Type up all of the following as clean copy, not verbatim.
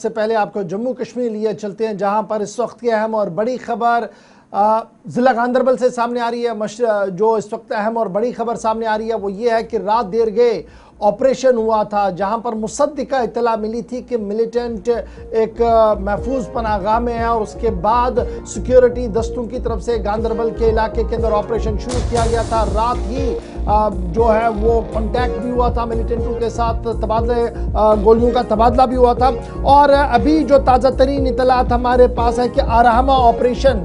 से पहले आपको जम्मू कश्मीर लिए चलते हैं, जहां पर इस वक्त की अहम और बड़ी खबर ज़िला गांदरबल से सामने आ रही है। जो इस वक्त अहम और बड़ी खबर सामने आ रही है वो ये है कि रात देर गए ऑपरेशन हुआ था, जहां पर मुसद्दिका इत्तला मिली थी कि मिलिटेंट एक महफूज पनाहगाह में है, और उसके बाद सिक्योरिटी दस्तों की तरफ से गांदरबल के इलाके के अंदर ऑपरेशन शुरू किया गया था। रात ही जो है वो कांटेक्ट भी हुआ था मिलिटेंटों के साथ, तबादले गोलियों का तबादला भी हुआ था। और अभी जो ताज़ा तरीन इत्तलात हमारे पास है कि आराहमा ऑपरेशन,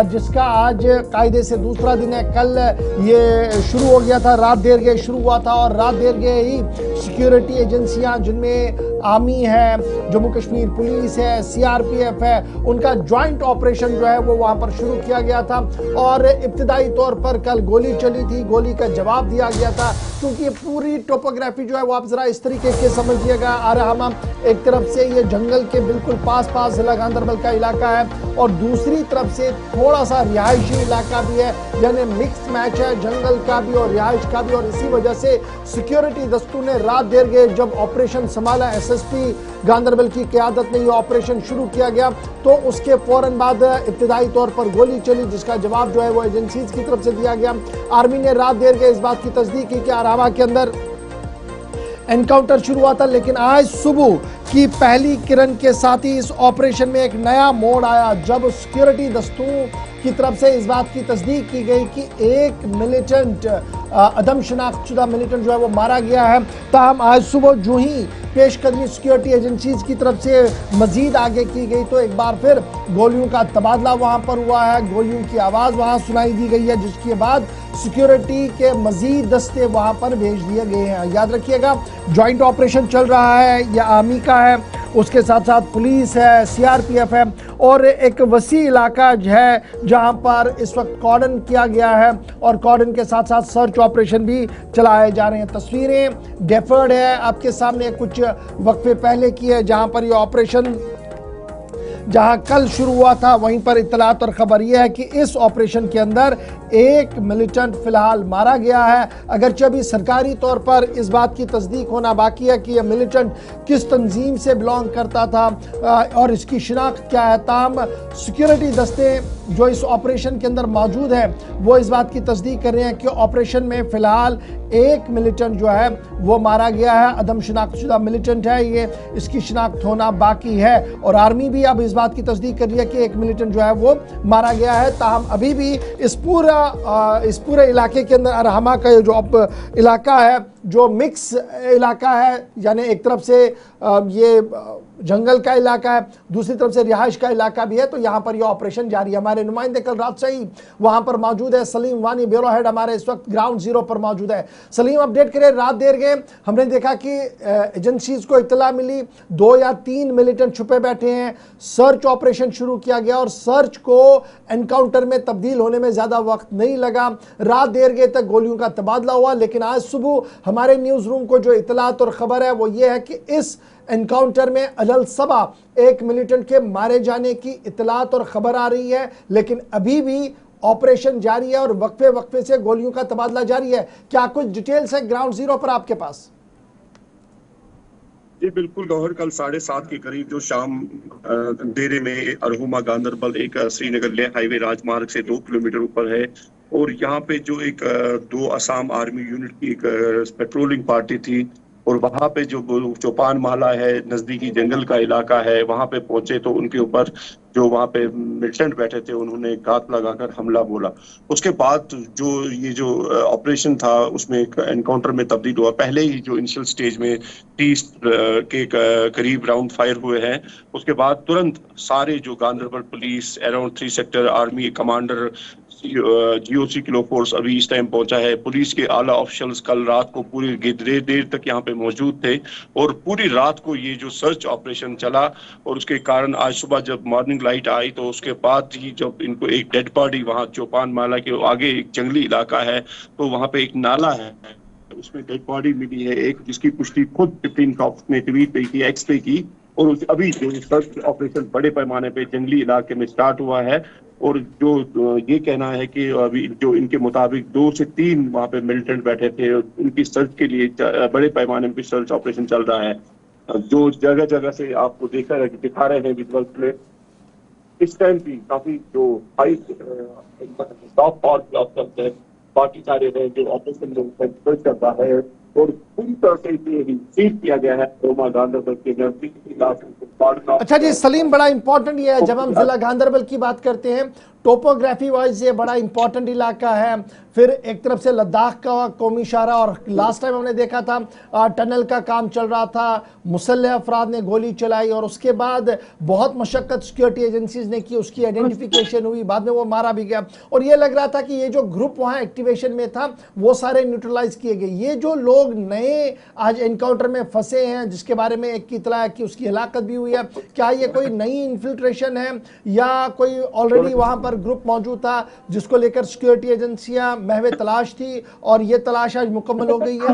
जिसका आज कायदे से दूसरा दिन है, कल ये शुरू हो गया था, रात देर गए शुरू हुआ था। और रात देर गए ही सिक्योरिटी एजेंसियां, जिनमें आर्मी है, जम्मू कश्मीर पुलिस है, सीआरपीएफ है, उनका ज्वाइंट ऑपरेशन जो है वो वहां पर शुरू किया गया था। और इब्तिदाई तौर पर कल गोली चली थी, गोली का जवाब दिया गया था, क्योंकि पूरी टोपोग्राफी जो है वो आप जरा इस तरीके से समझिएगा। आराहमा एक तरफ से ये जंगल के बिल्कुल पास जिला गांदरबल का इलाका है, और दूसरी तरफ से थोड़ा सा रिहायशी इलाका भी है, यानी मिक्स मैच है जंगल का भी और रिहाइश का भी। और इसी वजह से सिक्योरिटी दस्तों ने रात देर गए जब ऑपरेशन संभाला, एसएसपी गांदरबल की क़यादत में ये ऑपरेशन शुरू किया गया, तो उसके फौरन बाद इब्तिदाई तौर पर गोली चली, जिसका जवाब जो है वो एजेंसीज की तरफ से दिया गया। आर्मी ने रात देर गए इस बात की तस्दीक की कि आरामा के अंदर एनकाउंटर शुरू हुआ था, लेकिन आज सुबह की पहली किरण के साथ ही इस ऑपरेशन में एक नया मोड़ आया, जब सिक्योरिटी दस्तों की तरफ से इस बात की तस्दीक की गई कि एक मिलिटेंट, अदम शनाख्तशुदा मिलिटेंट जो है वो मारा गया है। ताहम आज सुबह जो ही पेशकदमी सिक्योरिटी एजेंसीज की तरफ से मजीद आगे की गई, तो एक बार फिर गोलियों का तबादला वहां पर हुआ है, गोलियों की आवाज़ वहां सुनाई दी गई है, जिसके बाद सिक्योरिटी के मजीद दस्ते वहां पर भेज दिए गए हैं। याद रखिएगा, ज्वाइंट ऑपरेशन चल रहा है, यह आर्मी का है, उसके साथ साथ पुलिस है, सीआरपीएफ है, और एक वसी इलाका है जहां पर इस वक्त कॉर्डन किया गया है, और कॉर्डन के साथ साथ सर्च ऑपरेशन भी चलाए जा रहे हैं। तस्वीरें डेफर्ड है आपके सामने, कुछ वक्फे पहले की है, जहां पर यह ऑपरेशन जहां कल शुरू हुआ था, वहीं पर इत्तलात और खबर यह है कि इस ऑपरेशन के अंदर एक मिलिटेंट फिलहाल मारा गया है। अगरचे अभी सरकारी तौर पर इस बात की तस्दीक होना बाकी है कि यह मिलिटेंट किस तंजीम से बिलोंग करता था और इसकी शिनाख्त क्या है। ताम सिक्योरिटी दस्ते जो इस ऑपरेशन के अंदर मौजूद है वो इस बात की तस्दीक कर रहे हैं कि ऑपरेशन में फ़िलहाल एक मिलिटेंट जो है वो मारा गया है, अदम शनाख्तशुदा मिलिटेंट है ये, इसकी शिनाख्त होना बाकी है। और आर्मी भी अब इस बात की तस्दीक कर रही है कि एक मिलिटेंट जो है वो मारा गया है। ताहम अभी भी इस पूरे इलाके के अंदर अरहमा का जो इलाका है, जो मिक्स इलाका है, यानी एक तरफ से ये जंगल का इलाका है, दूसरी तरफ से रिहाइश का इलाका भी है, तो यहाँ पर ये ऑपरेशन जारी है। हमारे नुमाइंदे कल रात से ही वहाँ पर मौजूद है। सलीम वानी ब्यूरो हेड हमारे इस वक्त ग्राउंड जीरो पर मौजूद है। सलीम, अपडेट करें। रात देर गए हमने देखा कि एजेंसीज को इत्तला मिली 2 या 3 मिलिटेंट छुपे बैठे हैं, सर्च ऑपरेशन शुरू किया गया, और सर्च को एनकाउंटर में तब्दील होने में ज़्यादा वक्त नहीं लगा। रात देर गए तक गोलियों का तबादला हुआ, लेकिन आज सुबह हमारे न्यूज़ रूम को जो इत्तलात और ख़बर है वो ये है कि इस एनकाउंटर में अदल सबा एक मिलिटेंट के मारे जाने की इत्तलात और ख़बर आ रही है, लेकिन अभी भी ऑपरेशन जारी है और वक्फे वक्फे से गोलियों का तबादला जारी है। क्या कुछ डिटेल्स है ग्राउंड जीरो पर आपके पास? जी बिल्कुल गौहर, कल 7:30 के करीब जो शाम देरे में अरहुमा गांदरबल एक श्रीनगर ले हाईवे राजमार्ग से 2 किलोमीटर ऊपर है, और यहाँ पे जो एक 2 असम आर्मी यूनिट की एक पेट्रोलिंग पार्टी थी, और वहाँ पे जो चौपान माला है, नजदीकी जंगल का इलाका है, वहाँ पे पहुंचे तो उनके ऊपर जो वहाँ पे मिलिटेंट बैठे थे उन्होंने घात लगाकर हमला बोला। उसके बाद जो ये जो ऑपरेशन था उसमें एक एनकाउंटर में तब्दील हुआ। पहले ही जो इनिशियल स्टेज में 30 के करीब राउंड फायर हुए हैं, उसके बाद तुरंत सारे जो Ganderbal police, around 3 sector army commander, GOC kilo force अभी इस टाइम पहुंचा है, पुलिस के आला ऑफिशियल्स कल रात को पूरी देर तक यहाँ पे मौजूद थे, और पूरी रात को ये जो सर्च ऑपरेशन चला। और उसके कारण आज सुबह जब मॉर्निंग लाइट आई तो उसके बाद ही जब इनको एक डेड बॉडी वहाँ चौपान माला के आगे एक जंगली इलाका है, तो वहाँ पे एक नाला है, उसमें डेड बॉडी मिली है एक, जिसकी पुष्टि खुद 15 कॉप्स ने ट्वीट पे की, एक्स पे की। और अभी जो सर्च ऑपरेशन बड़े पैमाने पे जंगली इलाके में स्टार्ट हुआ है, और जो ये कहना है कि अभी जो इनके मुताबिक 2 से 3 वहाँ पे मिलिटेंट बैठे थे, उनकी सर्च के लिए बड़े पैमाने पे सर्च ऑपरेशन चल रहा है। जो जगह जगह से आपको दिखा रहे हैं विजुअल्स में, इस टाइम भी काफी जो हाई टॉप पावर ब्लॉक करते हैं, बाकी सारे हैं जो ऑपरेशन में चल रहा है, और पूरी तरह से ये सील किया गया है रोमा गांधरबल के नजदीक इलाके अच्छा जी सलीम, बड़ा इंपॉर्टेंट ये है, जब हम जिला गांधरबल की बात करते हैं टोपोग्राफी वाइज ये बड़ा इंपॉर्टेंट इलाका है। फिर एक तरफ से लद्दाख का कौमी इशारा, और लास्ट टाइम हमने देखा था टनल का काम चल रहा था, मुसल्लह अफराद ने गोली चलाई और उसके बाद बहुत मशक्कत सिक्योरिटी एजेंसीज ने की, उसकी आइडेंटिफिकेशन हुई, बाद में वो मारा भी गया। और ये लग रहा था कि ये जो ग्रुप वहाँ एक्टिवेशन में था वो सारे न्यूट्रलाइज किए गए। ये जो लोग नए आज एनकाउंटर में फंसे हैं, जिसके बारे में एक की इतला है कि उसकी हलाकत भी हुई है, क्या ये कोई नई इन्फिल्ट्रेशन है या कोई ऑलरेडी वहां पर ग्रुप मौजूद था जिसको लेकर सिक्योरिटी एजेंसियां महवे तलाश थी और ये तलाश आज मुकम्मल हो गई है?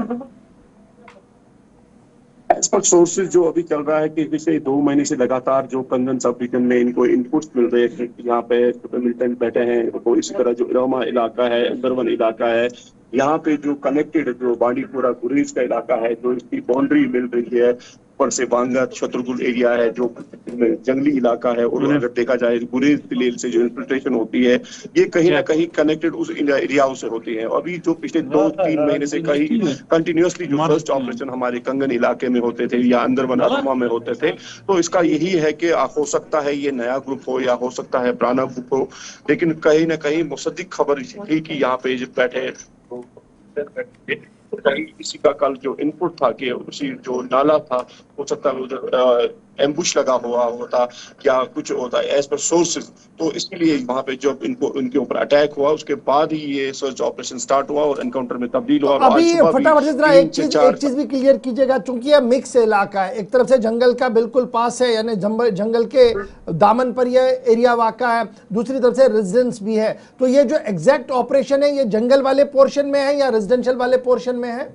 एज पर सोर्सेज जो अभी चल रहा है कि पिछले 2 महीने से लगातार जो कंगन सब रीजन में इनको इनपुट्स मिल रहे हैं, यहाँ पे मिलिटेंट बैठे हैं, तो इसी तरह जो इरोमा इलाका है, अंदरवन इलाका है, यहाँ पे जो कनेक्टेड जो बांडीपुरा गुरेज का इलाका है, जो इसकी बाउंड्री मिल रही है, ऊपर से बांगा छतरपुर एरिया है जो जंगली इलाका है, और अगर देखा जाए गुरेज विलेज से जो इन्फिल्ट्रेशन होती है, ये कहीं ना कहीं कनेक्टेड उस एरियाओं से होती है। अभी जो पिछले 2-3 महीने से कहीं कंटिन्यूअसली जो फर्स्ट ऑपरेशन हमारे कंगन इलाके में होते थे या अंदरवन अरोमा में होते थे, तो इसका यही है कि हो सकता है ये नया ग्रुप हो या हो सकता है पुराना ग्रुप हो, लेकिन कहीं ना कहीं मुसद्दिक खबर थी कि यहाँ पे बैठे कहीं किसी का कल जो इनपुट था कि उसी जो नाला था, हो सकता है उधर एम्बुश लगा हुआ होता या कुछ होता एज पर सोर्सेज, तो इसके लिए वहां पे जब इनको उनके ऊपर अटैक हुआ उसके बाद ही ये सर्च ऑपरेशन स्टार्ट हुआ और एनकाउंटर में तब्दील हुआ। तो अभी फटाफट से जरा एक चीज भी क्लियर कीजिएगा, चूंकि यह मिक्स इलाका है, एक तरफ से जंगल का बिल्कुल पास है, यानी जंगल के दामन पर यह एरिया वाक़ा है, दूसरी तरफ से रेजिडेंस भी है, तो ये जो एग्जैक्ट ऑपरेशन है ये जंगल वाले पोर्शन में है या रेजिडेंशियल वाले पोर्शन में है?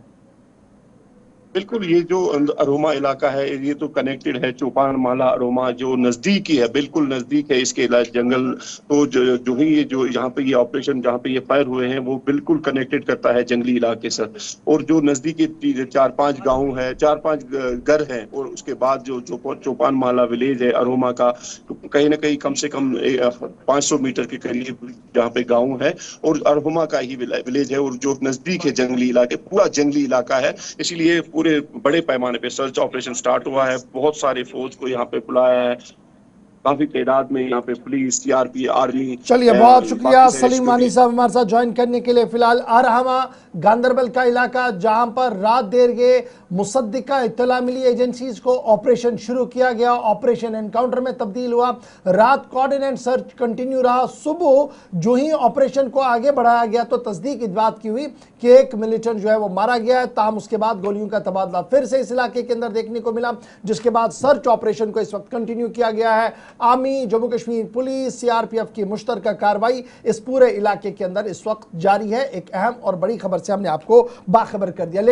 बिल्कुल, ये जो अरोमा इलाका है ये तो कनेक्टेड है, चौपान माला अरोमा जो नजदीक ही है, बिल्कुल नजदीक है इसके जंगल। तो जो ही ये जो यहाँ पे ये ऑपरेशन जहाँ पे ये फायर हुए हैं वो बिल्कुल कनेक्टेड करता है जंगली इलाके से, और जो नजदीकी 4-5 गांव है, 4-5 घर हैं, और उसके बाद जो चौपान माला विलेज है अरोमा का, तो कहीं ना कहीं कम से कम 500 मीटर के करीब जहाँ पे गाँव है, और अरोमा का ही विलेज है, और जो नजदीक है जंगली इलाके, पूरा जंगली इलाका है, इसीलिए पूरे बड़े पैमाने पे सर्च ऑपरेशन स्टार्ट हुआ है। बहुत सारे फौज को यहाँ पे बुलाया है, काफी तादाद में यहाँ पे पुलिस, सीआरपी, आर्मी। चलिए बहुत शुक्रिया सलीम वानी साहब हमारे साथ ज्वाइन करने के लिए। फिलहाल अरहमा गांदरबल का इलाका जहां पर रात देर गए मुसद्दिका इत्तला मिली, एजेंसीज को ऑपरेशन शुरू किया गया, ऑपरेशन एनकाउंटर में तब्दील हुआ, रात कोऑर्डिनेट सर्च कंटिन्यू रहा, सुबह जो ही ऑपरेशन को आगे बढ़ाया गया तो तस्दीक इस बात की हुई कि एक मिलिटेंट जो है वो मारा गया है, ताहम उसके बाद गोलियों का तबादला फिर से इस इलाके के अंदर देखने को मिला, जिसके बाद सर्च ऑपरेशन को इस वक्त कंटिन्यू किया गया है। Army, Jammu Kashmir police, CRPF की मुश्तरका कार्रवाई इस पूरे इलाके के अंदर इस वक्त जारी है। एक अहम और बड़ी खबर से हमने आपको बाखबर कर दिया।